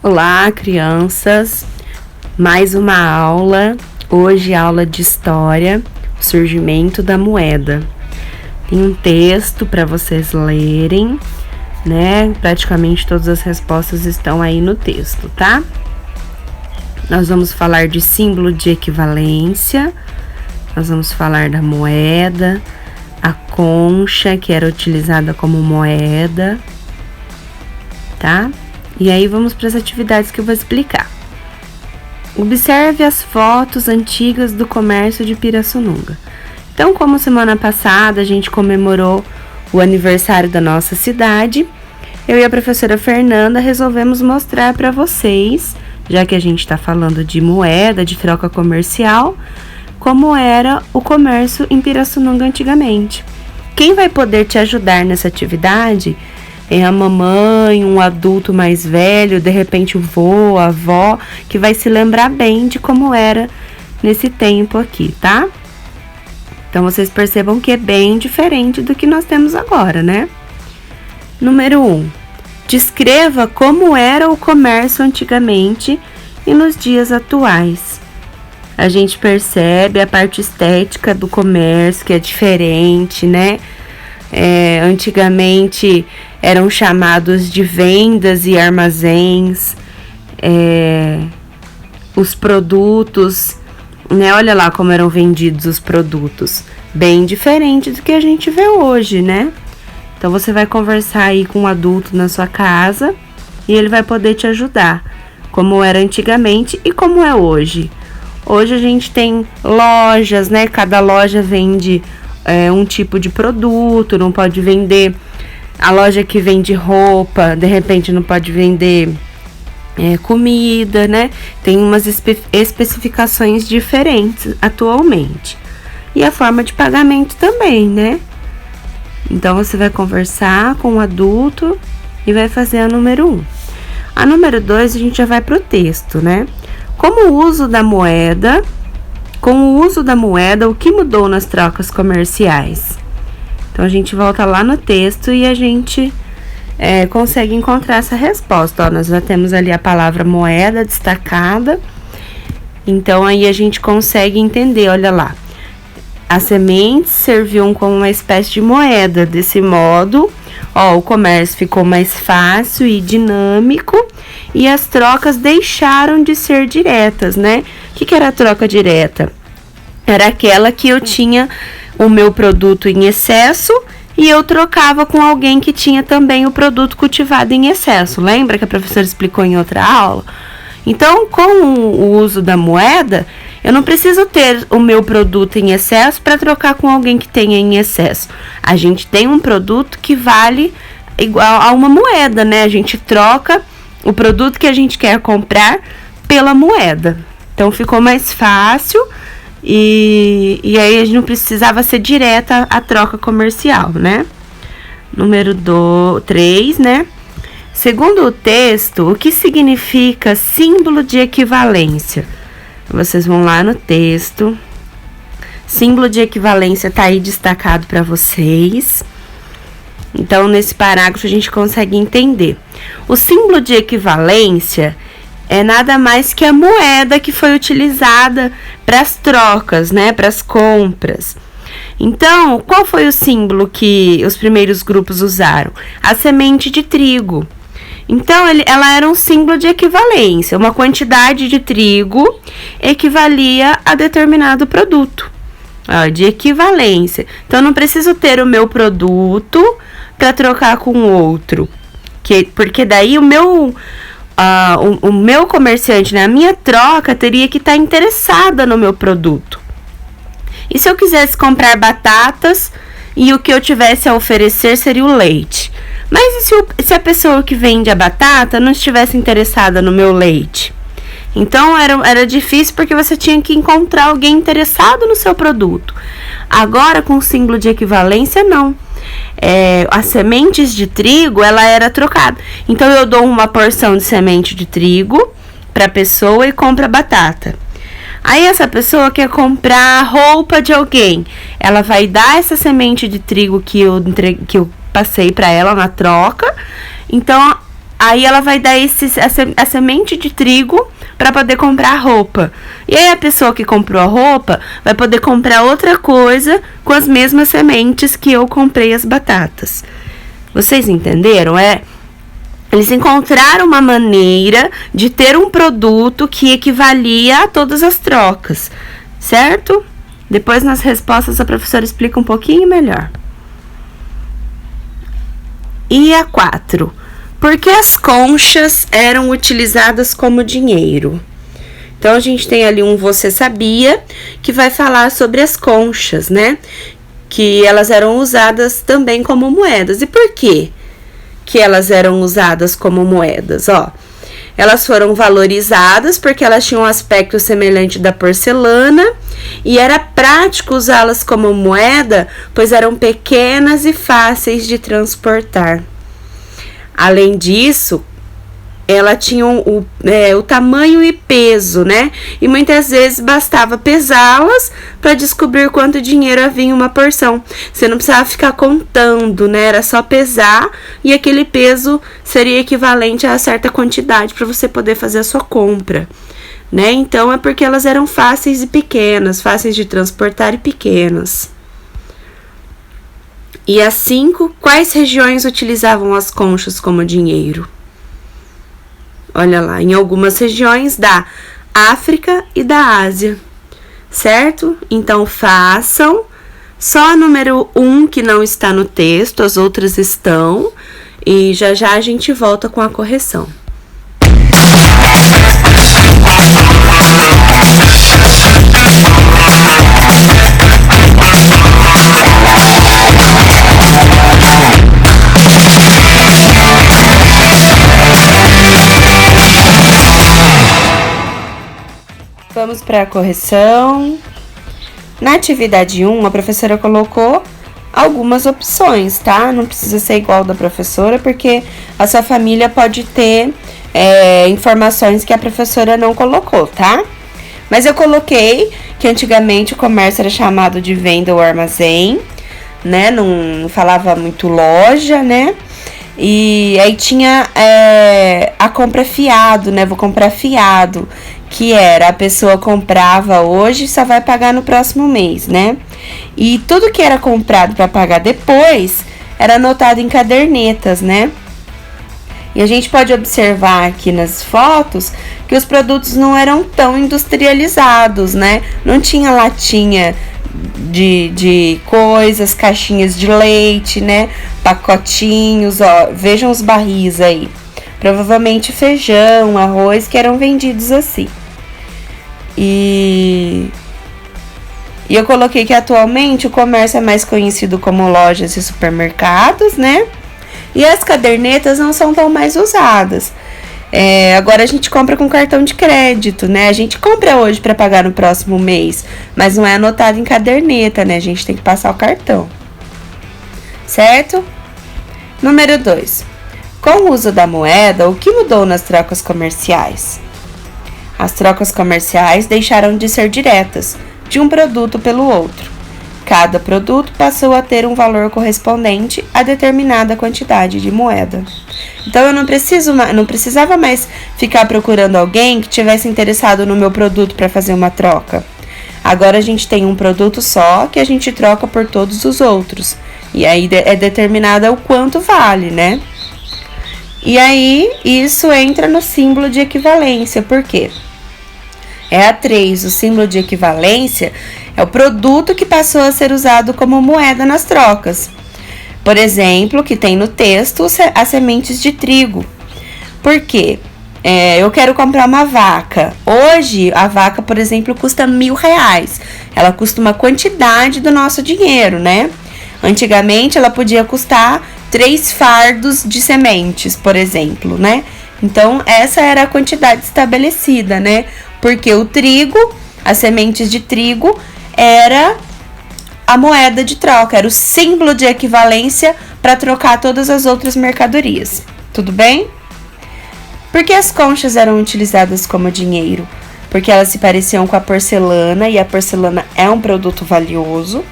Olá, crianças! Mais uma aula, hoje aula de História, o surgimento da moeda. Tem um texto para vocês lerem, né? Praticamente todas as respostas estão aí no texto, tá? Nós vamos falar de símbolo de equivalência, nós vamos falar da moeda, a concha, que era utilizada como moeda, tá? E aí vamos para as atividades que eu vou explicar. Observe as fotos antigas do comércio de Pirassununga. Então, como semana passada a gente comemorou o aniversário da nossa cidade, eu e a professora Fernanda resolvemos mostrar para vocês, já que a gente está falando de moeda, de troca comercial, como era o comércio em Pirassununga antigamente. Quem vai poder te ajudar nessa atividade é a mamãe, um adulto mais velho, de repente o vô, a avó, que vai se lembrar bem de como era nesse tempo aqui, tá? Então, vocês percebam que é bem diferente do que nós temos agora, né? Número 1. Descreva como era o comércio antigamente e nos dias atuais. A gente percebe a parte estética do comércio, que é diferente, né? Antigamente eram chamados de vendas e armazéns, os produtos, né? Olha lá como eram vendidos os produtos, bem diferente do que a gente vê hoje, né? Então você vai conversar aí com um adulto na sua casa e ele vai poder te ajudar, como era antigamente e como é hoje. Hoje a gente tem lojas, né? Cada loja vende um tipo de produto, não pode vender. A loja que vende roupa, de repente não pode vender comida, né? Tem umas especificações diferentes atualmente. E a forma de pagamento também, né? Então você vai conversar com o adulto e vai fazer a número 1. A número 2 a gente já vai pro texto, né? Com o uso da moeda, o que mudou nas trocas comerciais? Então, a gente volta lá no texto e a gente consegue encontrar essa resposta. Ó, nós já temos ali a palavra moeda destacada. Então, aí a gente consegue entender, olha lá. As sementes serviam como uma espécie de moeda. Desse modo, ó, o comércio ficou mais fácil e dinâmico e as trocas deixaram de ser diretas, né? O que era a troca direta? Era aquela que eu tinha o meu produto em excesso e eu trocava com alguém que tinha também o produto cultivado em excesso. Lembra que a professora explicou em outra aula? Então, com o uso da moeda, eu não preciso ter o meu produto em excesso para trocar com alguém que tenha em excesso. A gente tem um produto que vale igual a uma moeda, né? A gente troca o produto que a gente quer comprar pela moeda. Então, ficou mais fácil e aí a gente não precisava ser direta a troca comercial, né? Número 3, né? Segundo o texto, o que significa símbolo de equivalência? Vocês vão lá no texto. Símbolo de equivalência tá aí destacado para vocês. Então, nesse parágrafo a gente consegue entender. O símbolo de equivalência é nada mais que a moeda que foi utilizada para as trocas, né, para as compras. Então, qual foi o símbolo que os primeiros grupos usaram? A semente de trigo. Então, ela era um símbolo de equivalência. Uma quantidade de trigo equivalia a determinado produto. Ó, de equivalência. Então, eu não preciso ter o meu produto para trocar com outro. Porque daí o meu comerciante, né, a minha troca teria que estar interessada no meu produto. E se eu quisesse comprar batatas e o que eu tivesse a oferecer seria o leite? Mas e se a pessoa que vende a batata não estivesse interessada no meu leite? Então, era difícil porque você tinha que encontrar alguém interessado no seu produto. Agora, com o símbolo de equivalência, não. As sementes de trigo, ela era trocada. Então, eu dou uma porção de semente de trigo para a pessoa e compro a batata. Aí, essa pessoa quer comprar a roupa de alguém. Ela vai dar essa semente de trigo que eu passei para ela na troca. Então, Aí ela vai dar a semente de trigo para poder comprar roupa. E aí a pessoa que comprou a roupa vai poder comprar outra coisa com as mesmas sementes que eu comprei as batatas. Vocês entenderam? Eles encontraram uma maneira de ter um produto que equivalia a todas as trocas, certo? Depois nas respostas a professora explica um pouquinho melhor. E a 4. Por que as conchas eram utilizadas como dinheiro? Então, a gente tem ali um Você Sabia, que vai falar sobre as conchas, né? Que elas eram usadas também como moedas. E por quê que elas eram usadas como moedas? Elas foram valorizadas porque elas tinham um aspecto semelhante da porcelana e era prático usá-las como moeda, pois eram pequenas e fáceis de transportar. Além disso, ela tinha o tamanho e peso, né? E muitas vezes bastava pesá-las para descobrir quanto dinheiro havia em uma porção. Você não precisava ficar contando, né? Era só pesar e aquele peso seria equivalente a certa quantidade para você poder fazer a sua compra, né? Então, é porque elas eram fáceis e pequenas, fáceis de transportar e pequenas. E as 5, quais regiões utilizavam as conchas como dinheiro? Olha lá, em algumas regiões da África e da Ásia, certo? Então, façam. Só a número 1 que não está no texto, as outras estão. E já já a gente volta com a correção. Vamos para a correção. Na atividade 1, a professora colocou algumas opções, tá? Não precisa ser igual da professora, porque a sua família pode ter informações que a professora não colocou, tá? Mas eu coloquei que antigamente o comércio era chamado de venda ou armazém, né? Não falava muito loja, né? E aí tinha a compra fiado, né? Vou comprar fiado, que era a pessoa comprava hoje e só vai pagar no próximo mês, né? E tudo que era comprado para pagar depois era anotado em cadernetas, né? E a gente pode observar aqui nas fotos que os produtos não eram tão industrializados, né? Não tinha latinha de coisas, caixinhas de leite, né? Pacotinhos, vejam os barris aí. Provavelmente feijão, arroz, que eram vendidos assim. E eu coloquei que atualmente o comércio é mais conhecido como lojas e supermercados, né? E as cadernetas não são tão mais usadas. Agora a gente compra com cartão de crédito, né? A gente compra hoje para pagar no próximo mês, mas não é anotado em caderneta, né? A gente tem que passar o cartão. Certo? Número 2. Com o uso da moeda, o que mudou nas trocas comerciais? As trocas comerciais deixaram de ser diretas, de um produto pelo outro. Cada produto passou a ter um valor correspondente a determinada quantidade de moeda. Então, eu não precisava mais ficar procurando alguém que tivesse interessado no meu produto para fazer uma troca. Agora, a gente tem um produto só que a gente troca por todos os outros. E aí é determinado o quanto vale, né? E aí, isso entra no símbolo de equivalência. Por quê? É a 3, o símbolo de equivalência é o produto que passou a ser usado como moeda nas trocas. Por exemplo, que tem no texto as sementes de trigo. Por quê? Eu quero comprar uma vaca. Hoje, a vaca, por exemplo, custa R$1.000. Ela custa uma quantidade do nosso dinheiro, né? Antigamente, ela podia custar 3 fardos de sementes, por exemplo, né? Então, essa era a quantidade estabelecida, né? Porque o trigo, as sementes de trigo, era a moeda de troca, era o símbolo de equivalência para trocar todas as outras mercadorias. Tudo bem? Por que as conchas eram utilizadas como dinheiro? Porque elas se pareciam com a porcelana e a porcelana é um produto valioso.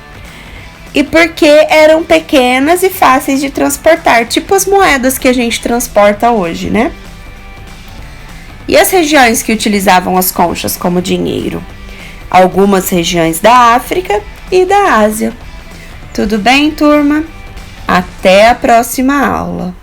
e porque eram pequenas e fáceis de transportar, tipo as moedas que a gente transporta hoje, né? E as regiões que utilizavam as conchas como dinheiro? Algumas regiões da África e da Ásia. Tudo bem, turma? Até a próxima aula!